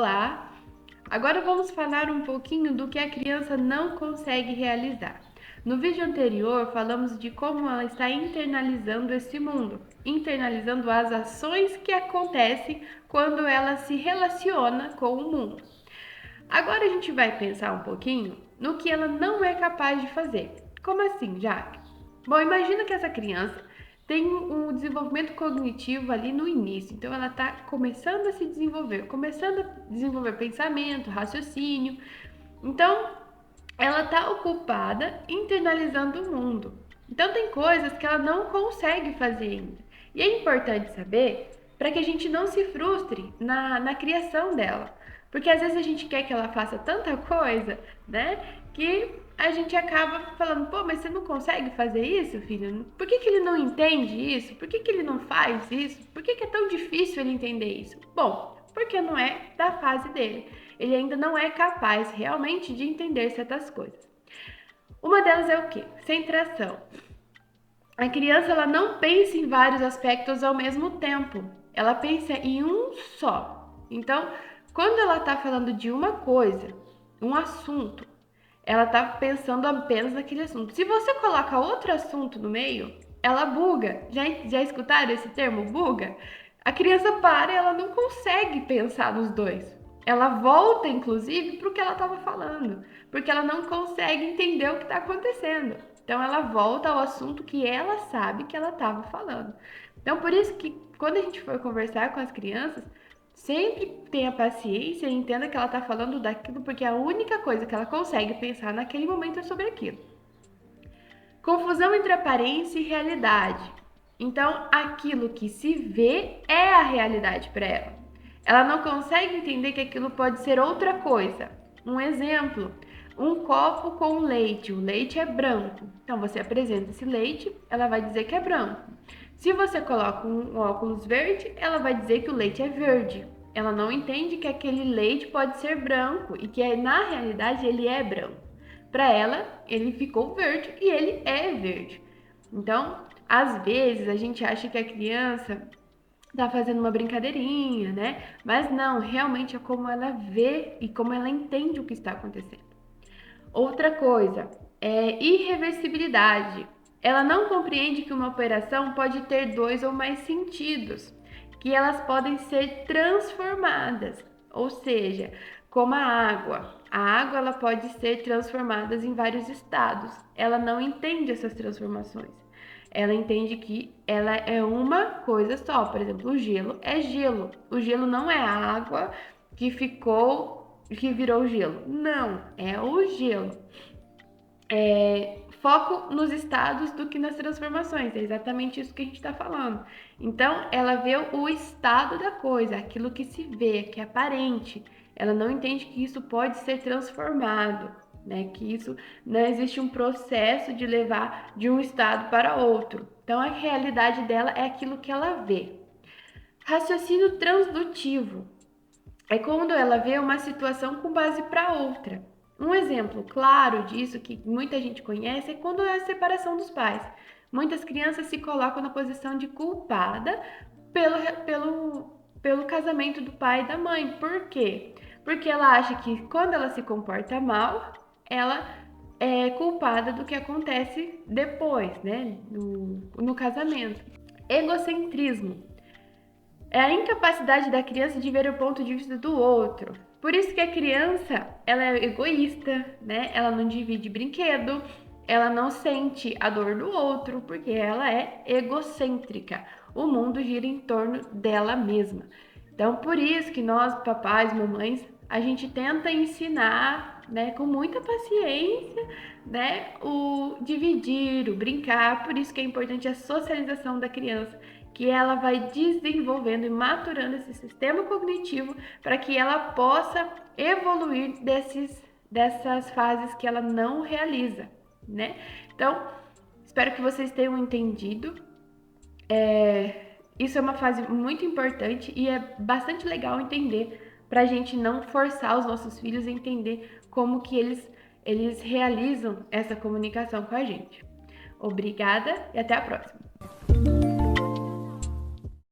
Olá! Agora vamos falar um pouquinho do que a criança não consegue realizar. No vídeo anterior, falamos de como ela está internalizando esse mundo, internalizando as ações que acontecem quando ela se relaciona com o mundo. Agora a gente vai pensar um pouquinho no que ela não é capaz de fazer. Como assim, Jaque? Bom, imagina que essa criança tem um desenvolvimento cognitivo ali no início, então ela está começando a se desenvolver, começando a desenvolver pensamento, raciocínio. Então, ela está ocupada internalizando o mundo. Então, tem coisas que ela não consegue fazer ainda. E é importante saber para que a gente não se frustre na criação dela. Porque às vezes a gente quer que ela faça tanta coisa, né? Que a gente acaba falando, pô, mas você não consegue fazer isso, filho? Por que ele não entende isso? Por que ele não faz isso? Por que é tão difícil ele entender isso? Bom, porque não é da fase dele. Ele ainda não é capaz realmente de entender certas coisas. Uma delas é o quê? Centração. A criança ela não pensa em vários aspectos ao mesmo tempo. Ela pensa em um só. Então, quando ela está falando de uma coisa, um assunto, ela está pensando apenas naquele assunto. Se você coloca outro assunto no meio, ela buga. Já escutaram esse termo, buga? A criança para e ela não consegue pensar nos dois. Ela volta, inclusive, para o que ela estava falando, porque ela não consegue entender o que está acontecendo. Então, ela volta ao assunto que ela sabe que ela estava falando. Então, por isso que quando a gente for conversar com as crianças, sempre tenha paciência e entenda que ela está falando daquilo, porque a única coisa que ela consegue pensar naquele momento é sobre aquilo. Confusão entre aparência e realidade. Então, aquilo que se vê é a realidade para ela. Ela não consegue entender que aquilo pode ser outra coisa. Um exemplo, um copo com leite. O leite é branco. Então, você apresenta esse leite, ela vai dizer que é branco. Se você coloca um óculos verde, ela vai dizer que o leite é verde. Ela não entende que aquele leite pode ser branco e que na realidade ele é branco. Para ela, ele ficou verde e ele é verde. Então, às vezes a gente acha que a criança tá fazendo uma brincadeirinha, né? Mas não, realmente é como ela vê e como ela entende o que está acontecendo. Outra coisa é irreversibilidade. Ela não compreende que uma operação pode ter 2 ou mais sentidos, que elas podem ser transformadas, ou seja, como a água. A água ela pode ser transformada em vários estados. Ela não entende essas transformações. Ela entende que ela é uma coisa só. Por exemplo, o gelo é gelo. O gelo não é a água que virou gelo. Não, é o gelo. Foco nos estados do que nas transformações. É exatamente isso que a gente está falando. Então, ela vê o estado da coisa, aquilo que se vê, que é aparente. Ela não entende que isso pode ser transformado, né? Que isso não existe um processo de levar de um estado para outro. Então, a realidade dela é aquilo que ela vê. Raciocínio transdutivo é quando ela vê uma situação com base para outra. Um exemplo claro disso que muita gente conhece é quando é a separação dos pais. Muitas crianças se colocam na posição de culpada pelo casamento do pai e da mãe. Por quê? Porque ela acha que quando ela se comporta mal, ela é culpada do que acontece depois, né? No casamento. Egocentrismo é a incapacidade da criança de ver o ponto de vista do outro. Por isso que a criança, ela é egoísta, né? Ela não divide brinquedo, ela não sente a dor do outro, porque ela é egocêntrica. O mundo gira em torno dela mesma. Então, por isso que nós, papais, mamães, a gente tenta ensinar, né, com muita paciência, né, o dividir, o brincar. Por isso que é importante a socialização da criança, que ela vai desenvolvendo e maturando esse sistema cognitivo para que ela possa evoluir dessas fases que ela não realiza, né? Então, espero que vocês tenham entendido. Isso é uma fase muito importante e é bastante legal entender para a gente não forçar os nossos filhos a entender como que eles realizam essa comunicação com a gente. Obrigada e até a próxima!